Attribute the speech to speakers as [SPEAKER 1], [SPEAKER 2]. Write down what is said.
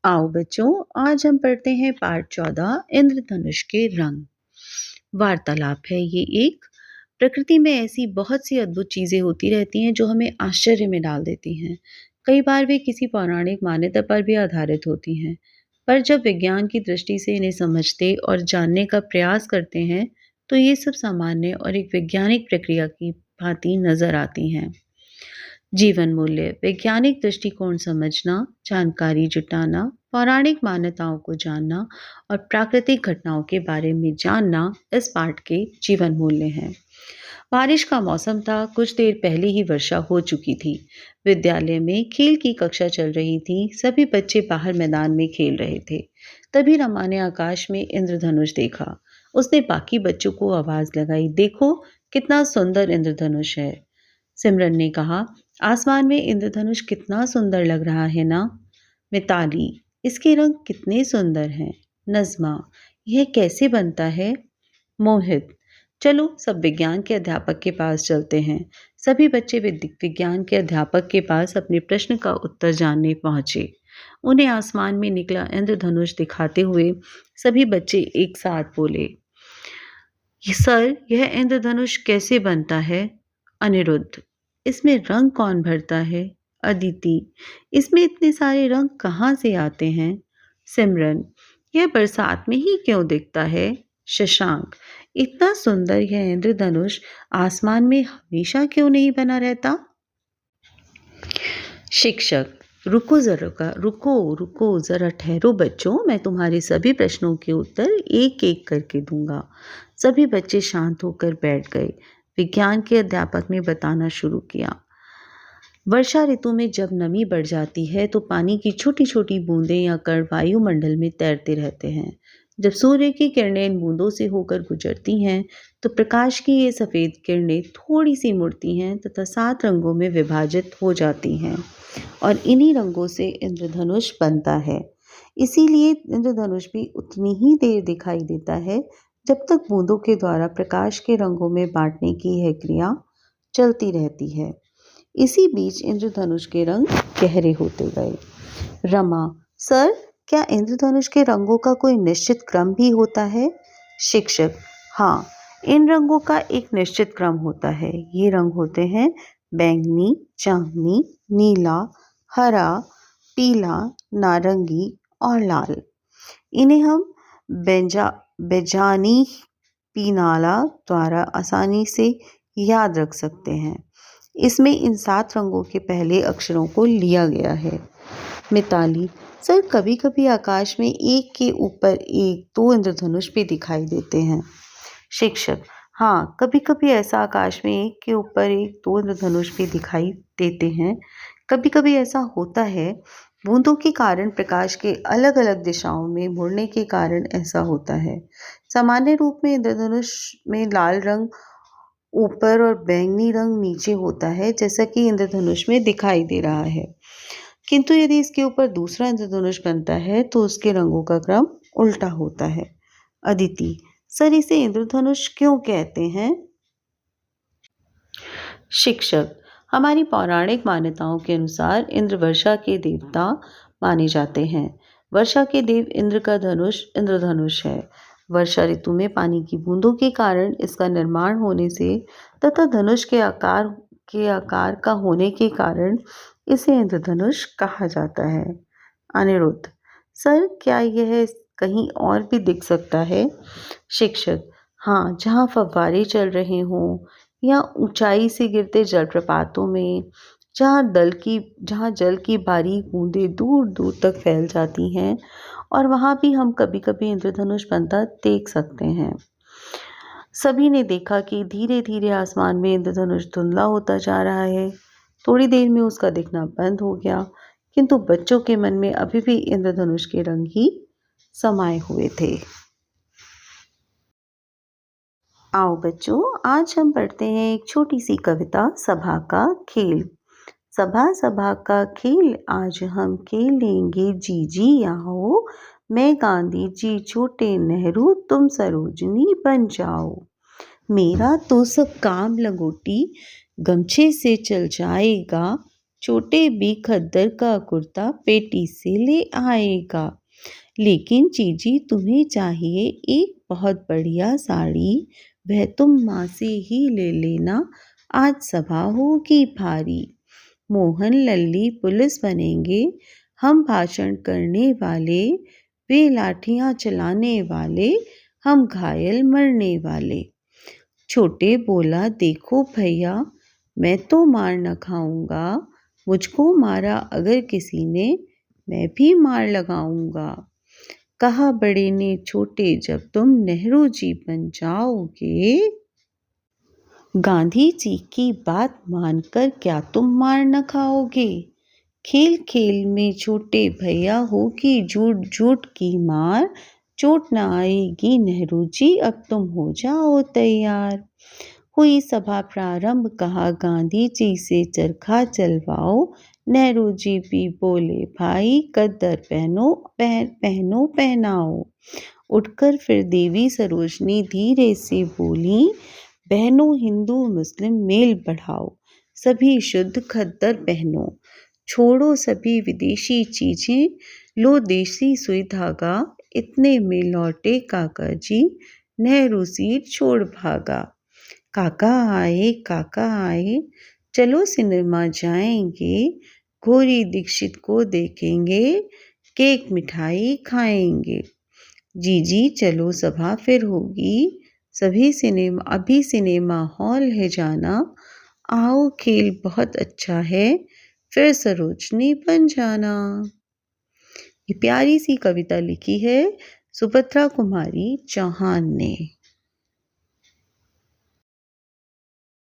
[SPEAKER 1] आओ बच्चों, आज हम पढ़ते हैं पाठ 14 इंद्रधनुष के रंग। वार्तालाप है ये एक। प्रकृति में ऐसी बहुत सी अद्भुत चीजें होती रहती हैं जो हमें आश्चर्य में डाल देती हैं। कई बार वे किसी पौराणिक मान्यता पर भी आधारित होती हैं, पर जब विज्ञान की दृष्टि से इन्हें समझते और जानने का प्रयास करते हैं तो ये सब सामान्य और एक वैज्ञानिक प्रक्रिया की भांति नजर आती हैं। जीवन मूल्य, वैज्ञानिक दृष्टिकोण समझना, जानकारी जुटाना, पौराणिक मान्यताओं को जानना और प्राकृतिक घटनाओं के बारे में जानना इस पाठ के जीवन मूल्य हैं। बारिश का मौसम था, कुछ देर पहले ही वर्षा हो चुकी थी। विद्यालय में खेल की कक्षा चल रही थी, सभी बच्चे बाहर मैदान में खेल रहे थे। तभी रमा ने आकाश में इंद्रधनुष देखा। उसने बाकी बच्चों को आवाज लगाई, देखो कितना सुंदर इंद्रधनुष है। सिमरन ने कहा, आसमान में इंद्रधनुष कितना सुंदर लग रहा है ना। मिताली, इसके रंग कितने सुंदर हैं। नज़्मा, यह कैसे बनता है। मोहित, चलो सब विज्ञान के अध्यापक के पास चलते हैं। सभी बच्चे विज्ञान के अध्यापक के पास अपने प्रश्न का उत्तर जानने पहुंचे। उन्हें आसमान में निकला इंद्रधनुष दिखाते हुए सभी बच्चे एक साथ बोले, सर, यह इंद्रधनुष कैसे बनता है। अनिरुद्ध, इसमें रंग कौन भरता है। अदिति, इसमें इतने सारे रंग कहाँ से आते हैं। सिमरन, यह बरसात में ही क्यों दिखता है। शशांक, इतना सुंदर यह इंद्रधनुष आसमान में हमेशा क्यों नहीं बना रहता। शिक्षक, रुको जरा ठहरो बच्चों, मैं तुम्हारे सभी प्रश्नों के उत्तर एक एक करके दूंगा। सभी बच्चे शांत होकर बैठ गए। विज्ञान के अध्यापक ने बताना शुरू किया। वर्षा ऋतु में जब नमी बढ़ जाती है तो पानी की छोटी छोटी बूंदें या कण वायुमंडल में तैरते रहते हैं। जब सूर्य की किरणें इन बूंदों से होकर गुजरती हैं तो प्रकाश की ये सफ़ेद किरणें थोड़ी सी मुड़ती हैं तथा 7 रंगों में विभाजित हो जाती हैं और इन्हीं रंगों से इंद्रधनुष बनता है। इसीलिए इंद्रधनुष भी उतनी ही देर दिखाई देता है जब तक बूंदों के द्वारा प्रकाश के रंगों में बांटने की यह क्रिया चलती रहती है। इसी बीच इंद्रधनुष के रंग गहरे होते गए। रमा, सर, क्या इंद्रधनुष के रंगों का कोई निश्चित क्रम भी होता है। शिक्षक, हाँ, इन रंगों का एक निश्चित क्रम होता है। ये रंग होते हैं बैंगनी, चांदनी, नीला, हरा, पीला, नारंगी और लाल। इन्हें हम बेजानी पीनाला द्वारा आसानी से याद रख सकते हैं। इसमें इन 7 रंगों के पहले अक्षरों को लिया गया है। मिताली, सर, कभी कभी आकाश में एक के ऊपर एक 2 इंद्रधनुष भी दिखाई देते हैं। शिक्षक, हाँ, कभी कभी ऐसा आकाश में एक के ऊपर एक 2 इंद्रधनुष भी दिखाई देते हैं। कभी कभी ऐसा होता है। बूंदों के कारण प्रकाश के अलग अलग दिशाओं में मुड़ने के कारण ऐसा होता है। सामान्य रूप में इंद्रधनुष में लाल रंग ऊपर और बैंगनी रंग नीचे होता है, जैसा कि इंद्रधनुष में दिखाई दे रहा है। किंतु यदि इसके ऊपर दूसरा इंद्रधनुष बनता है तो उसके रंगों का क्रम उल्टा होता है। अदिति, सर, इसे इंद्रधनुष क्यों कहते हैं। शिक्षक, हमारी पौराणिक मान्यताओं के अनुसार इंद्र वर्षा के देवता माने जाते हैं। वर्षा के देव इंद्र का धनुष इंद्रधनुष है। वर्षा ऋतु में पानी की बूंदों के कारण इसका निर्माण होने से तथा धनुष के आकार का होने के कारण इसे इंद्रधनुष कहा जाता है। अनिरुद्ध, सर, क्या यह कहीं और भी दिख सकता है। शिक्षक, हाँ, जहाँ फव्वारे चल रहे हों या ऊंचाई से गिरते जलप्रपातों में, जहाँ जल की बारीक बूंदें दूर दूर तक फैल जाती हैं और वहाँ भी हम कभी कभी इंद्रधनुष बनता देख सकते हैं। सभी ने देखा कि धीरे धीरे आसमान में इंद्रधनुष धुंधला होता जा रहा है। थोड़ी देर में उसका दिखना बंद हो गया, किंतु बच्चों के मन में अभी भी इंद्रधनुष के रंग ही समाये हुए थे। आओ बच्चों, आज हम पढ़ते हैं एक छोटी सी कविता, सभा का खेल। सभा सभा का खेल आज हम खेलेंगे, जी जी आओ। मैं गांधी जी, छोटे नेहरू, तुम सरोजनी बन जाओ। मेरा तो सब काम लंगोटी गमछे से चल जाएगा, छोटे भी खद्दर का कुर्ता पेटी से ले आएगा। लेकिन जीजी तुम्हें चाहिए एक बहुत बढ़िया साड़ी, वह तुम माँ से ही ले लेना, आज सभा होगी भारी। मोहन लल्ली पुलिस बनेंगे, हम भाषण करने वाले, वे लाठियां चलाने वाले, हम घायल मरने वाले। छोटे बोला देखो भैया, मैं तो मार न खाऊंगा, मुझको मारा अगर किसी ने, मैं भी मार लगाऊंगा। कहा बड़े ने छोटे जब तुम नेहरू जी बन जाओगे, गांधी जी की बात मानकर क्या तुम मार न खाओगे। खेल खेल में छोटे भैया होगी झूठ झूठ की मार, चोट न आएगी नेहरू जी अब तुम हो जाओ तैयार। हुई सभा प्रारंभ, कहा गांधी जी से चरखा चलवाओ, नेहरू जी भी बोले भाई कद्दर पहनो पहनाओ। उठकर फिर देवी सरोजनी धीरे से बोली, बहनों हिंदू मुस्लिम मेल बढ़ाओ, सभी शुद्ध खद्दर पहनो, छोड़ो सभी विदेशी चीजें, लो देसी सुई धागा, इतने में लौटे काका जी, नेहरू सीट छोड़ भागा। काका आए, चलो सिनेमा जाएंगे, घोरी दीक्षित को देखेंगे, केक मिठाई खाएंगे। जी चलो सभा फिर होगी, अभी सिनेमा हॉल है जाना, आओ खेल बहुत अच्छा है, फिर सरोजनी बन जाना। ये प्यारी सी कविता लिखी है सुभद्रा कुमारी चौहान ने।